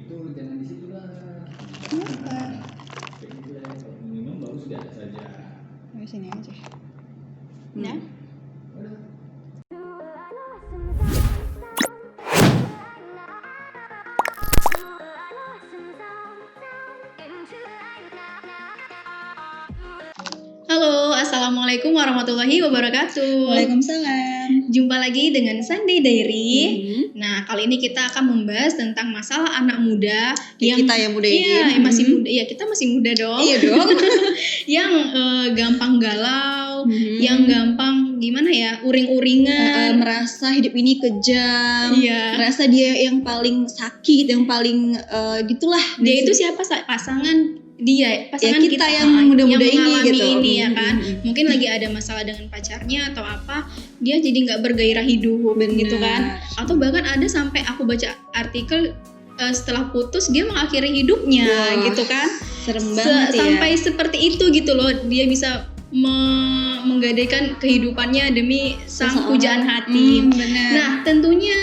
itu jangan di situ lah. Kenapa? Kayak gitu ya, kalau minum bagus biasa saja. Di sini aja. Ya. Udah. Halo, assalamualaikum warahmatullahi wabarakatuh. Waalaikumsalam. Jumpa lagi dengan Sunday Diary. Hmm. Nah, kali ini kita akan membahas tentang masalah anak muda Kita yang muda ini. Iya, yang masih muda. Iya, kita masih muda dong. Iya dong. Yang gampang galau, yang gampang gimana ya, uring-uringan. Merasa hidup ini kejam. Iya. Merasa dia yang paling sakit, yang paling gitulah. Dia itu siapa? Pasangan dia, pasangan kita yang muda-muda yang ini mengalami gitu. ini ya kan. Mungkin lagi ada masalah dengan pacarnya atau apa, dia jadi nggak bergairah hidup. Benar. Gitu kan. Atau bahkan ada sampai aku baca artikel setelah putus dia mengakhiri hidupnya. Wah, gitu kan. Serem banget ya. Sampai seperti itu gitu loh, dia bisa menggadaikan kehidupannya demi sang Seseorang. pujaan hati. Benar. Nah, tentunya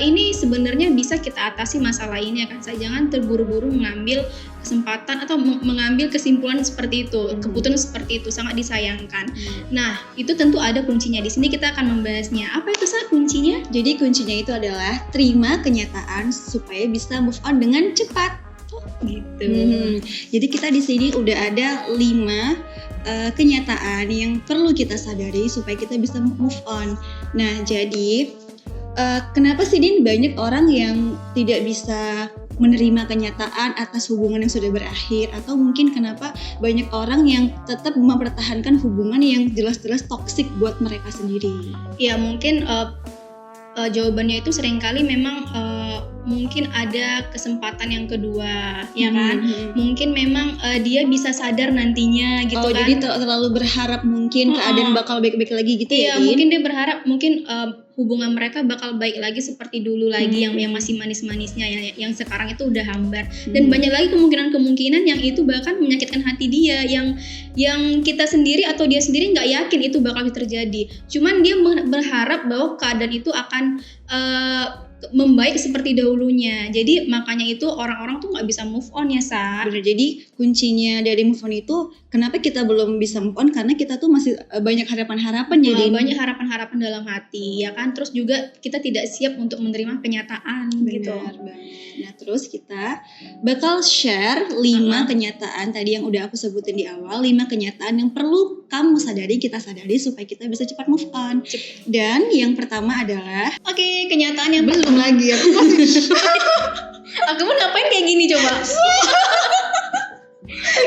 ini sebenarnya bisa kita atasi masalah ini ya kan. Jangan terburu-buru mengambil kesempatan atau mengambil kesimpulan seperti itu, keputusan seperti itu sangat disayangkan. Nah, itu tentu ada kuncinya. Di sini kita akan membahasnya. Apa itu kuncinya? Jadi kuncinya itu adalah terima kenyataan supaya bisa move on dengan cepat. Gitu. Jadi kita di sini udah ada 5 kenyataan yang perlu kita sadari supaya kita bisa move on. Nah, jadi kenapa sih Din banyak orang yang tidak bisa menerima kenyataan atas hubungan yang sudah berakhir, atau mungkin kenapa banyak orang yang tetap mempertahankan hubungan yang jelas-jelas toksik buat mereka sendiri? Ya, mungkin jawabannya itu seringkali memang mungkin ada kesempatan yang kedua, ya kan? Mungkin memang dia bisa sadar nantinya gitu kan. Jadi terlalu berharap mungkin keadaan bakal baik-baik lagi gitu ya? Iya, mungkin dia berharap mungkin hubungan mereka bakal baik lagi seperti dulu lagi, yang masih manis-manisnya, yang sekarang itu udah hambar. Dan banyak lagi kemungkinan-kemungkinan yang itu bahkan menyakitkan hati dia, yang kita sendiri atau dia sendiri nggak yakin itu bakal terjadi. Cuman dia berharap bahwa keadaan itu akan membaik seperti dahulunya. Jadi makanya itu orang-orang tuh nggak bisa move on ya, Sa. Benar, jadi kuncinya dari move on itu kenapa kita belum bisa move on, karena kita tuh masih banyak harapan-harapan ya. Banyak harapan-harapan dalam hati ya kan. Terus juga kita tidak siap untuk menerima kenyataan. Gitu. Nah, terus kita bakal share 5 kenyataan tadi yang udah aku sebutin di awal, 5 kenyataan yang perlu kamu sadari, kita sadari supaya kita bisa cepat move on. Dan yang pertama adalah Oke, kenyataan yang belum lagi aku masih aku mau ngapain kayak gini coba?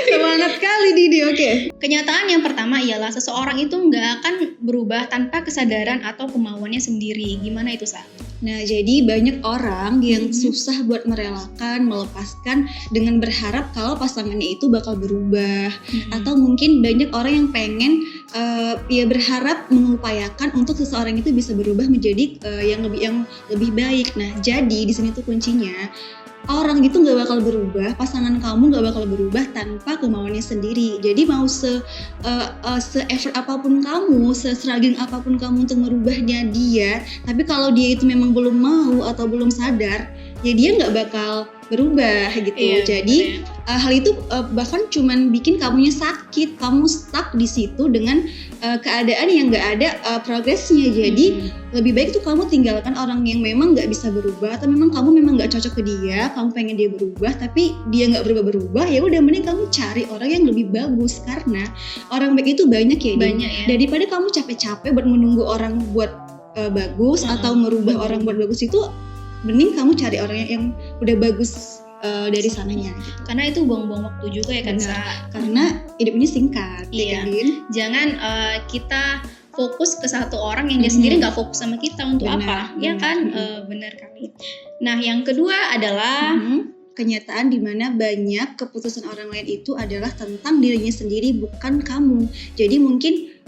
semangat kali Didi. Oke. Kenyataan yang pertama ialah seseorang itu nggak akan berubah tanpa kesadaran atau kemauannya sendiri. Gimana itu, Sa? Nah, jadi banyak orang yang susah buat merelakan, melepaskan dengan berharap kalau pasangannya itu bakal berubah. Atau mungkin banyak orang yang pengen berharap mengupayakan untuk seseorang itu bisa berubah menjadi yang lebih baik. Nah, jadi di sini tuh kuncinya, orang itu nggak bakal berubah, pasangan kamu nggak bakal berubah tanpa kemauannya sendiri. Jadi mau se-effort apapun kamu, se-struggling apapun kamu untuk merubahnya dia, tapi kalau dia itu memang belum mau atau belum sadar, ya dia nggak bakal berubah gitu. Iya, jadi hal itu bahkan cuman bikin kamunya sakit, kamu stuck di situ dengan keadaan yang nggak ada progresnya. Jadi lebih baik tuh kamu tinggalkan orang yang memang nggak bisa berubah, atau memang kamu memang nggak cocok ke dia, kamu pengen dia berubah tapi dia nggak berubah, ya udah mending kamu cari orang yang lebih bagus, karena orang baik itu banyak ya. Daripada kamu capek-capek buat menunggu orang buat bagus atau merubah orang buat bagus, itu mending kamu cari orang yang udah bagus dari sananya gitu. Karena itu buang-buang waktu juga ya kan, Sa? Karena hidup ini singkat. Iya. Ya kan, Din? Jangan kita fokus ke satu orang yang dia sendiri nggak fokus sama kita untuk apa, ya kan? Benar kali. Nah, yang kedua adalah kenyataan di mana banyak keputusan orang lain itu adalah tentang dirinya sendiri, bukan kamu.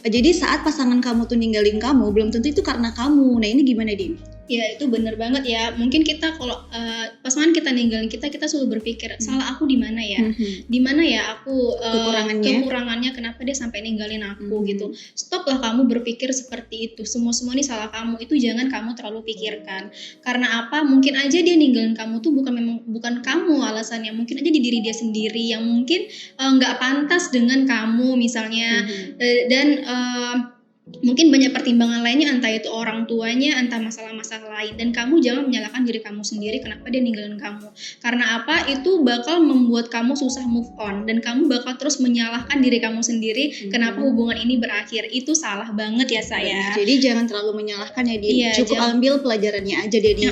Jadi saat pasangan kamu tuh ninggalin kamu, belum tentu itu karena kamu. Nah, ini gimana, Din? Ya itu bener banget ya. Mungkin kita kalau pasangan kita ninggalin kita selalu berpikir salah aku di mana ya, di mana ya aku kekurangannya kenapa dia sampai ninggalin aku gitu. Stoplah kamu berpikir seperti itu. Semua ini salah kamu. Itu jangan kamu terlalu pikirkan. Karena apa? Mungkin aja dia ninggalin kamu tuh bukan kamu alasannya. Mungkin aja di diri dia sendiri yang mungkin nggak pantas dengan kamu misalnya. Dan mungkin banyak pertimbangan lainnya, entah itu orang tuanya, entah masalah-masalah lain. Dan kamu jangan menyalahkan diri kamu sendiri kenapa dia ninggalin kamu. Karena apa? Itu bakal membuat kamu susah move on. Dan kamu bakal terus menyalahkan diri kamu sendiri kenapa hubungan ini berakhir. Itu salah banget ya saya. Jadi jangan terlalu menyalahkan ya dia. Cukup ambil pelajarannya aja dari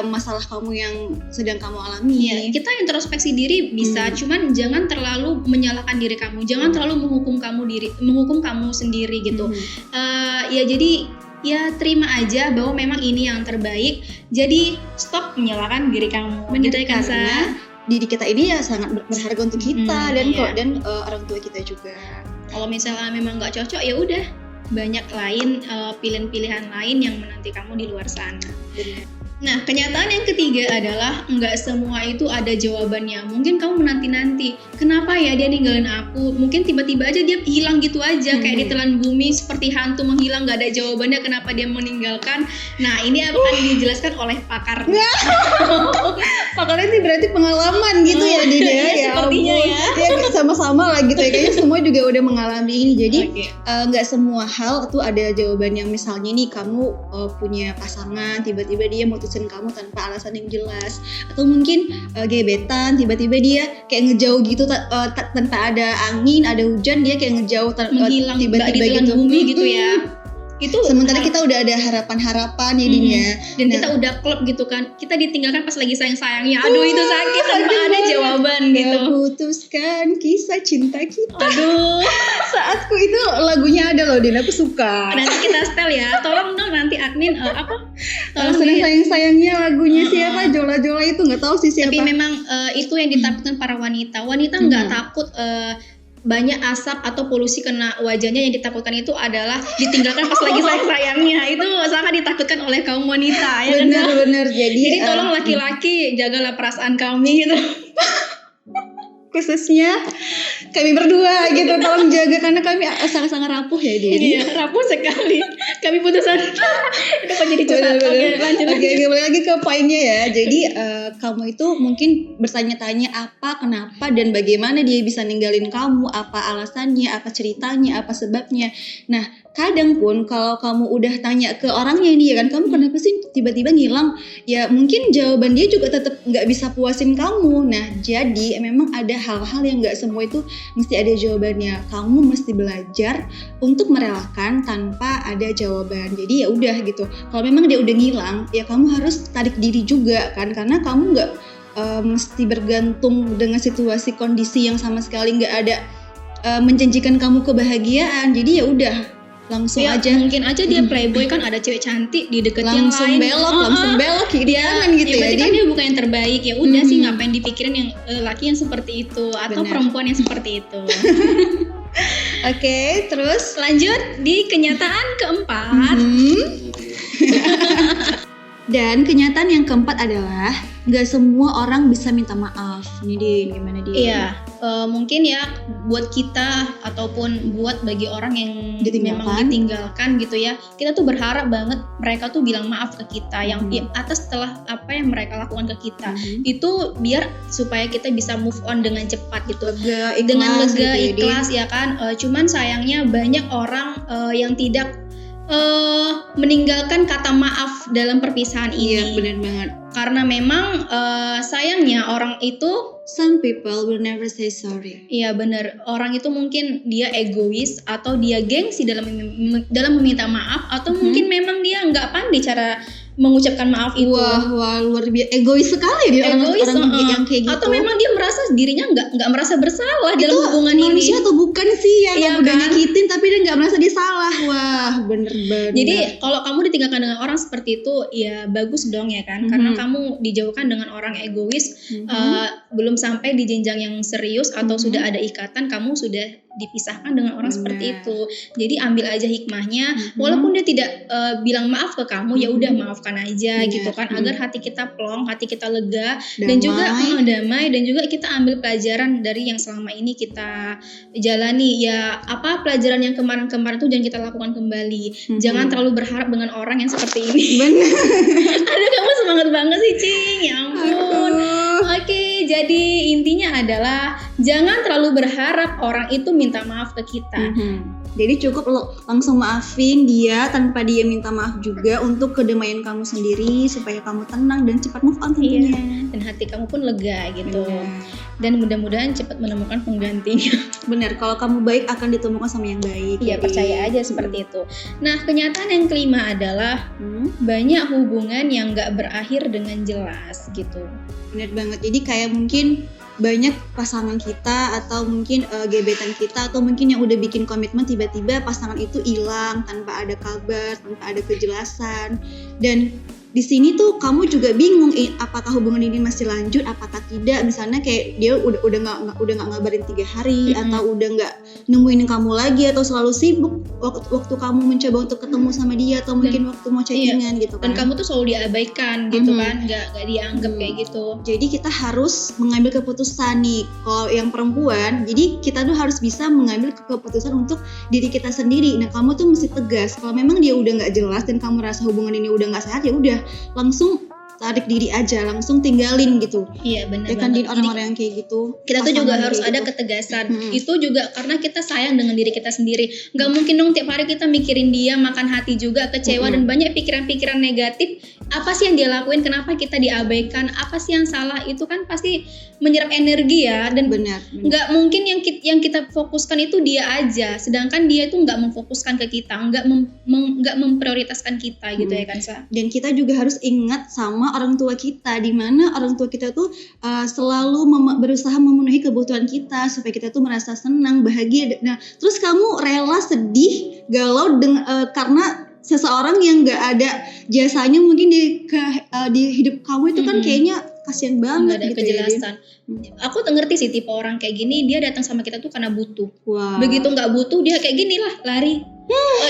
masalah kamu yang sedang kamu alami. Ya, kita introspeksi diri bisa, cuman jangan terlalu menyalahkan diri kamu. Jangan terlalu menghukum kamu sendiri gitu. Ya jadi ya terima aja bahwa memang ini yang terbaik. Jadi stop menyalahkan diri kamu. Benar, gitu ya, karena diri kita ini ya sangat berharga untuk kita dan orang tua kita juga. Kalau misalnya memang nggak cocok ya udah, banyak lain pilihan-pilihan lain yang menanti kamu di luar sana. Benar. Nah, kenyataan yang ketiga adalah nggak semua itu ada jawabannya. Mungkin kamu menanti-nanti, kenapa ya dia ninggalin aku? Mungkin tiba-tiba aja dia hilang gitu aja, kayak ditelan bumi seperti hantu menghilang, nggak ada jawabannya kenapa dia meninggalkan. Nah, ini akan dijelaskan oleh pakar. Pakarnya sih berarti pengalaman gitu ya Dina ya. Sepertinya ya. Ya sama-sama lah gitu ya. Kayaknya semua juga udah mengalami ini. Jadi nggak semua hal tuh ada jawabannya. Misalnya nih kamu punya pasangan, tiba-tiba dia mutusin kamu tanpa alasan yang jelas, atau mungkin gebetan tiba-tiba dia kayak ngejauh gitu tanpa ada angin, ada hujan, dia kayak ngejauh menghilang tiba-tiba gitu bumi gitu ya. Itu sementara kita udah ada harapan-harapan ya Din ya. Dan kita udah klop gitu kan, kita ditinggalkan pas lagi sayang-sayangnya. Aduh itu sakit tanpa ada jawaban gitu. Putuskan kisah cinta kita. Aduh, saatku itu lagunya ada loh Din, aku suka. Nanti kita setel ya, tolong dong nanti admin tolong sayang-sayangnya lagunya siapa, Jola-Jola itu nggak tahu sih siapa. Tapi memang itu yang ditakutkan para wanita nggak takut banyak asap atau polusi kena wajahnya. Yang ditakutkan itu adalah ditinggalkan pas lagi sayang-sayangnya. Itu sangat ditakutkan oleh kaum wanita ya. Benar-benar. Jadi tolong laki-laki jagalah perasaan kami gitu. Khususnya kami berdua gitu, tolong jaga karena kami sangat-sangat rapuh ya Din. Iya, rapuh sekali. Kami putusan. Itu kok jadi curhat. Oke, lanjut. Oke, balik lagi ke poinnya ya. Jadi kamu itu mungkin bertanya-tanya apa, kenapa, dan bagaimana dia bisa ninggalin kamu, apa alasannya, apa ceritanya, apa sebabnya. Nah, kadang pun kalau kamu udah tanya ke orangnya ini ya kan, kamu kenapa sih tiba-tiba ngilang? Ya mungkin jawaban dia juga tetap nggak bisa puasin kamu. Nah, jadi memang ada hal-hal yang nggak semua itu mesti ada jawabannya. Kamu mesti belajar untuk merelakan tanpa ada jawaban. Jadi ya udah gitu. Kalau memang dia udah ngilang, ya kamu harus tarik diri juga kan, karena kamu nggak mesti bergantung dengan situasi kondisi yang sama sekali nggak ada menjanjikan kamu kebahagiaan. Jadi ya udah langsung aja. Mungkin aja dia playboy kan, ada cewek cantik di deket yang lain. Langsung belok kiri kanan gitu ya. Berarti kan dia bukan yang terbaik. Ya udah sih, ngapain dipikirin yang laki yang seperti itu atau perempuan yang seperti itu. Oke, terus lanjut di kenyataan keempat. Dan kenyataan yang keempat adalah nggak semua orang bisa minta maaf. Nih Din, gimana Din? Iya, mungkin ya buat kita ataupun buat bagi orang yang memang ditinggalkan gitu ya, kita tuh berharap banget mereka tuh bilang maaf ke kita yang atas setelah apa yang mereka lakukan ke kita. Itu biar supaya kita bisa move on dengan cepat gitu. Dengan lega, ikhlas ya kan. Cuman sayangnya banyak orang yang tidak meninggalkan kata maaf dalam perpisahan ini. Iya, benar banget. Karena memang sayangnya orang itu, some people will never say sorry. Iya benar. Orang itu mungkin dia egois atau dia gengsi dalam meminta maaf, atau mungkin memang dia nggak pandai cara mengucapkan maaf itu. Wah luar biasa, egois sekali dia orang yang kayak gitu. Atau memang dia merasa dirinya nggak merasa bersalah dalam hubungan ini. Manusia atau bukan sih yang udah nyakitin tapi dia nggak merasa dia salah. Wah bener. Jadi kalau kamu ditinggalkan dengan orang seperti itu, ya bagus dong ya kan. Karena kamu dijauhkan dengan orang egois, belum sampai di jenjang yang serius atau sudah ada ikatan, kamu sudah dipisahkan dengan orang seperti Benar. itu. Jadi ambil aja hikmahnya, walaupun dia tidak bilang maaf ke kamu, ya udah maafkan aja Benar. gitu kan, agar hati kita plong, hati kita lega, dan juga damai, dan juga kita ambil pelajaran dari yang selama ini kita jalani. Ya apa pelajaran yang kemarin-kemarin itu jangan kita lakukan kembali. Jangan terlalu berharap dengan orang yang seperti ini. Benar. Aduh, kamu semangat banget sih, Cing. Ya ampun. Oke, jadi intinya adalah jangan terlalu berharap orang itu minta maaf ke kita. Jadi cukup lo langsung maafin dia tanpa dia minta maaf juga, untuk kedamaian kamu sendiri, supaya kamu tenang dan cepat move on tentunya. Dan hati kamu pun lega gitu. Benar. Dan mudah-mudahan cepat menemukan penggantinya. Benar, kalau kamu baik akan ditemukan sama yang baik. Iya, Jadi, percaya aja seperti itu. Nah, kenyataan yang kelima adalah banyak hubungan yang gak berakhir dengan jelas gitu. Benar banget. Jadi kayak mungkin banyak pasangan kita atau mungkin gebetan kita atau mungkin yang udah bikin komitmen, tiba-tiba pasangan itu hilang tanpa ada kabar, tanpa ada kejelasan. Dan di sini tuh kamu juga bingung, apakah hubungan ini masih lanjut, apakah tidak. Misalnya kayak dia udah nggak ngabarin 3 hari, atau udah nggak nemuin kamu lagi, atau selalu sibuk waktu kamu mencoba untuk ketemu sama dia, atau mungkin waktu mau chattingan gitu kan. Dan kamu tuh selalu diabaikan gitu kan, nggak dianggap kayak gitu. Jadi kita harus mengambil keputusan nih. Kalau yang perempuan, jadi kita tuh harus bisa mengambil keputusan untuk diri kita sendiri. Nah, kamu tuh mesti tegas. Kalau memang dia udah nggak jelas dan kamu rasa hubungan ini udah nggak sehat, ya udah langsung tarik diri aja, langsung tinggalin gitu. Iya, benar Ya kan, banget. di orang-orang yang kayak gitu. Kita tuh juga harus ada gitu. ketegasan. Itu juga karena kita sayang dengan diri kita sendiri. Gak mungkin dong tiap hari kita mikirin dia, makan hati juga, kecewa, dan banyak pikiran-pikiran negatif. Apa sih yang dia lakuin? Kenapa kita diabaikan? Apa sih yang salah? Itu kan pasti menyerap energi ya. Dan benar. nggak mungkin yang kita fokuskan itu dia aja. Sedangkan dia itu nggak memfokuskan ke kita, nggak memprioritaskan kita gitu ya kan, Sa? Dan kita juga harus ingat sama orang tua kita, di mana orang tua kita tuh selalu berusaha memenuhi kebutuhan kita supaya kita tuh merasa senang, bahagia. Nah, terus kamu rela sedih, galau karena seseorang yang nggak ada jasanya mungkin di hidup kamu itu kan kayaknya kasian banget. Nggak ada gitu kejelasan. Ya. Aku ngerti sih tipe orang kayak gini, dia datang sama kita tuh karena butuh. Wow. Begitu nggak butuh, dia kayak gini lah, lari,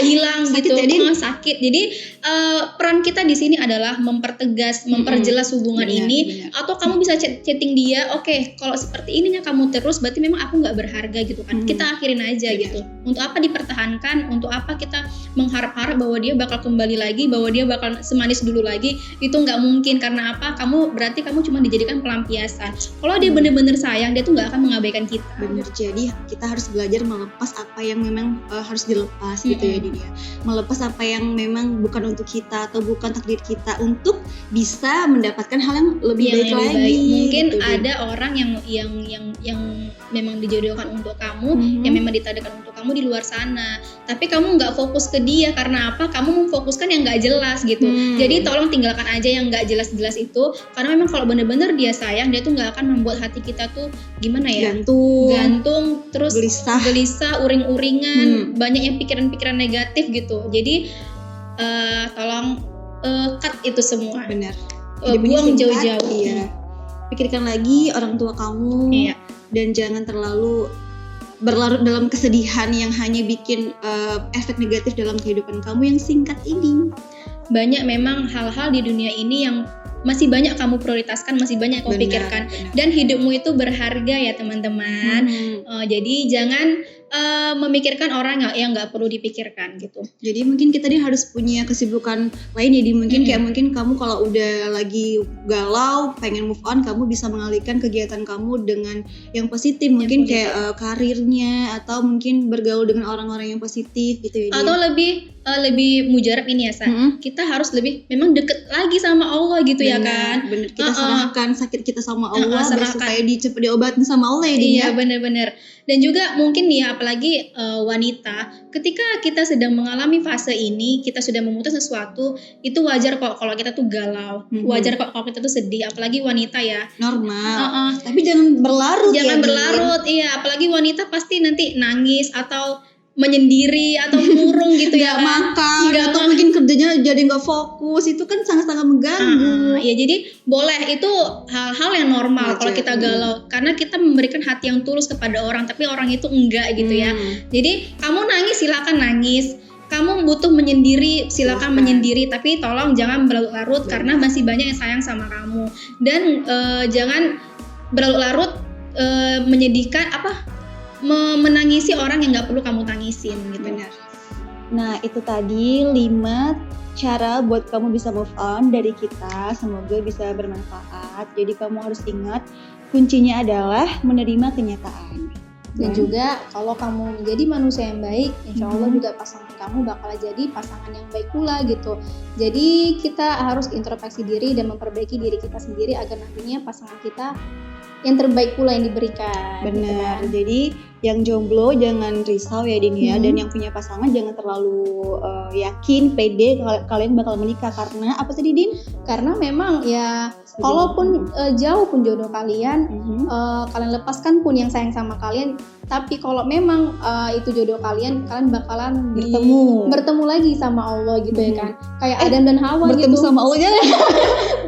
hilang sakit gitu, ya, Din? sakit. Jadi peran kita di sini adalah mempertegas, memperjelas hubungan ini. Benar. Atau kamu bisa chatting dia, oke, kalau seperti ininya kamu terus, berarti memang aku nggak berharga gitu kan. Kita akhirin aja gitu. Untuk apa dipertahankan? Untuk apa kita mengharap-harap bahwa dia bakal kembali lagi, bahwa dia bakal semanis dulu lagi? Itu nggak mungkin. Karena apa? Berarti kamu cuma dijadikan pelampiasan. Kalau dia bener-bener sayang, dia tuh nggak akan mengabaikan kita. Bener, jadi kita harus belajar melepas apa yang memang harus dilepas gitu ya, Dini. Melepas apa yang memang bukan untuk kita atau bukan takdir kita, untuk bisa mendapatkan hal yang lebih baik lagi. Mungkin gitu, ada orang yang memang dijodohkan untuk kamu, yang memang ditadakan untuk kamu di luar sana. Tapi kamu nggak fokus ke dia, karena apa? Kamu memfokuskan yang nggak jelas gitu. Jadi tolong tinggalkan aja yang nggak jelas-jelas itu, karena memang kalau bener-bener dia sayang, dia tuh nggak akan membuat hati kita tuh gimana ya? Gantung, terus gelisah, uring-uringan, banyak yang pikiran-pikiran negatif gitu. Jadi tolong cut itu semua. Benar. Buang jauh-jauh. Iya. Pikirkan lagi orang tua kamu. Iya. Dan jangan terlalu berlarut dalam kesedihan yang hanya bikin efek negatif dalam kehidupan kamu yang singkat ini. Banyak memang hal-hal di dunia ini yang masih banyak kamu prioritaskan, masih banyak kamu pikirkan. Dan hidupmu itu berharga ya teman-teman. Jadi jangan memikirkan orang yang nggak perlu dipikirkan gitu. Jadi mungkin kita nih harus punya kesibukan lain, jadi mungkin kayak mungkin kamu kalau udah lagi galau pengen move on, kamu bisa mengalihkan kegiatan kamu dengan yang positif, mungkin kayak karirnya, atau mungkin bergaul dengan orang-orang yang positif gitu ya. Atau lebih mujarab ini ya, Sa. Kita harus lebih memang deket lagi sama Allah gitu ya kan. Bener, kita serahkan sakit kita sama Allah supaya cepat diobatin sama Allah ya. Iya, bener-bener. Dan juga mungkin nih apalagi wanita, ketika kita sedang mengalami fase ini, kita sudah memutus sesuatu, itu wajar kok kalau kita tuh galau, wajar kok kalau kita tuh sedih, apalagi wanita ya. Normal. Tapi jangan berlarut. Jangan berlarut, iya. Apalagi wanita pasti nanti nangis atau menyendiri atau murung gitu ya nggak kan? makan Nggak atau mungkin kerjanya jadi nggak fokus, itu kan sangat-sangat mengganggu. Ya jadi boleh, itu hal-hal yang normal kalau Wajar. kita galau karena kita memberikan hati yang tulus kepada orang tapi orang itu enggak gitu ya. Jadi kamu nangis silakan nangis, kamu butuh menyendiri silakan menyendiri, tapi tolong jangan berlarut-larut karena masih banyak yang sayang sama kamu, dan jangan berlarut-larut menyedihkan menangisi orang yang nggak perlu kamu tangisin gitu. Benar. Nah, itu tadi 5 cara buat kamu bisa move on dari kita. Semoga bisa bermanfaat. Jadi kamu harus ingat, kuncinya adalah menerima kenyataan. Dan juga kalau kamu menjadi manusia yang baik, insya Allah juga pasangan kamu bakal jadi pasangan yang baik pula gitu. Jadi kita harus introspeksi diri dan memperbaiki diri kita sendiri agar nantinya pasangan kita yang terbaik pula yang diberikan. Benar. Gitu kan. Jadi yang jomblo jangan risau ya Din ya, dan yang punya pasangan jangan terlalu yakin, pede kalian bakal menikah. Karena apa tadi Din? Karena memang ya kalaupun jauh pun jodoh kalian, kalian lepaskan pun yang sayang sama kalian, tapi kalau memang itu jodoh kalian bakalan bertemu lagi sama Allah gitu ya kan. Kayak Adam dan Hawa bertemu gitu. sama Allah jangan.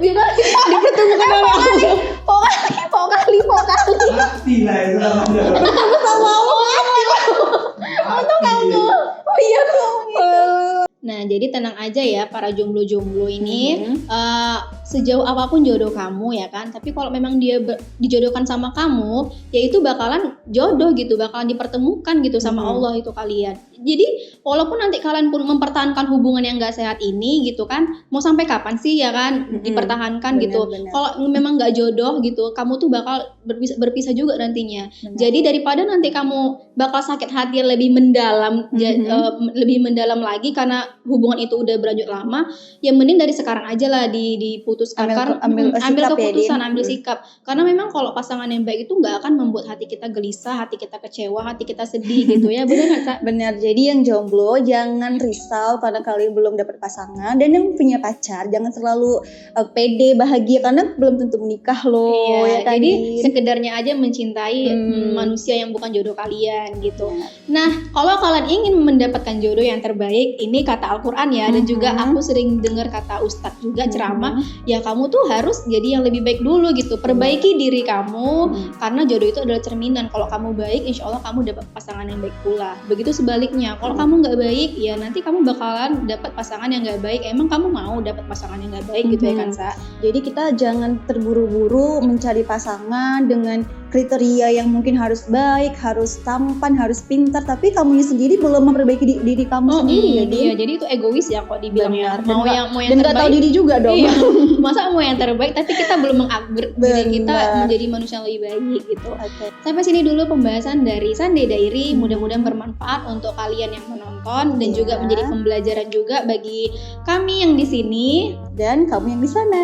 Dipertemukan oleh Allah. Pokoknya Mati lah itu namanya. Sama Allah. Untung kamu. Oh iya aku ngomong gitu. Nah, jadi tenang aja ya para jomblo-jomblo ini. Sejauh apapun jodoh kamu ya kan, tapi kalau memang dia dijodohkan sama kamu, ya itu bakalan jodoh gitu, bakalan dipertemukan gitu sama Allah itu kalian. Jadi walaupun nanti kalian pun mempertahankan hubungan yang gak sehat ini gitu kan, mau sampai kapan sih ya kan dipertahankan gitu. Kalau memang gak jodoh gitu, kamu tuh bakal berpisah juga nantinya. Jadi daripada nanti kamu bakal sakit hati lebih mendalam, lebih mendalam lagi karena hubungan itu udah berlanjut lama, ya mending dari sekarang aja lah diputuskan, ambil keputusan, ambil sikap. Karena memang kalau pasangan yang baik itu nggak akan membuat hati kita gelisah, hati kita kecewa, hati kita sedih gitu ya. Benar nggak Kak? Benar. Jadi yang jomblo jangan risau karena kalian belum dapat pasangan, dan yang punya pacar jangan terlalu pede bahagia karena belum tentu menikah loh. Iya, ya kan, jadi Din? sekedarnya aja mencintai manusia yang bukan jodoh kalian gitu. Nah, kalau kalian ingin mendapatkan jodoh yang terbaik, ini kata Al-Quran ya, dan juga aku sering dengar kata Ustadz juga ceramah, ya kamu tuh harus jadi yang lebih baik dulu gitu. Perbaiki diri kamu, karena jodoh itu adalah cerminan. Kalau kamu baik, insya Allah kamu dapat pasangan yang baik pula. Begitu sebaliknya, kalau kamu nggak baik, ya nanti kamu bakalan dapat pasangan yang nggak baik. Emang kamu mau dapat pasangan yang nggak baik gitu ya kan Sa? Jadi kita jangan terburu-buru mencari pasangan dengan kriteria yang mungkin harus baik, harus tampan, harus pintar, tapi kamunya sendiri belum memperbaiki diri kamu sendiri ya Din. Iya, jadi itu egois ya kok dibilang ya. Mau yang dan nggak tahu terbaik. diri juga dong. Iya. Masa mau yang terbaik tapi kita belum mengupgrade diri kita menjadi manusia yang lebih baik gitu. Sampai sini dulu pembahasan dari Sunday Diary. Mudah-mudahan bermanfaat untuk kalian yang menonton dan juga menjadi pembelajaran juga bagi kami yang di sini dan kamu yang di sana.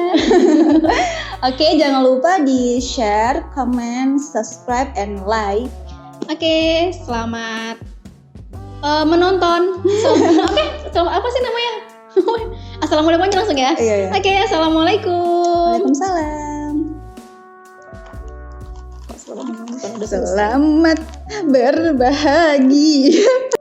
Oke, jangan lupa di share, comment, subscribe, and like. Oke, selamat menonton. Apa sih namanya? Assalamualaikum aja langsung ya. Iya. Oke, assalamualaikum. Waalaikumsalam. Selamat berbahagia.